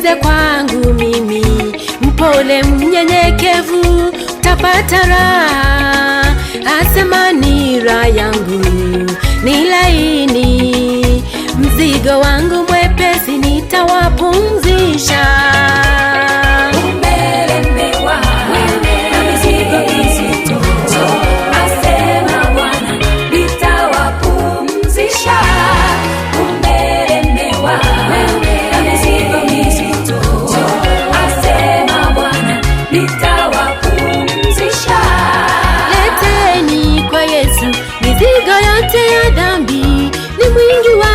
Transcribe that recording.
Jifunze kwangu mimi, mpole mnyenyekevu, tapata raha. Asema nira yangu ni laini, mzigo wangu mwepesi nitawapumzisha. Umelemewa na mizigo mizito, asema Bwana nitawapumzisha. Umelemewa na mizigo mizito, asema Bwana nitawapumzisha. Leteni kwa Yesu mizigo yote ya dhambi, ni mwingi wa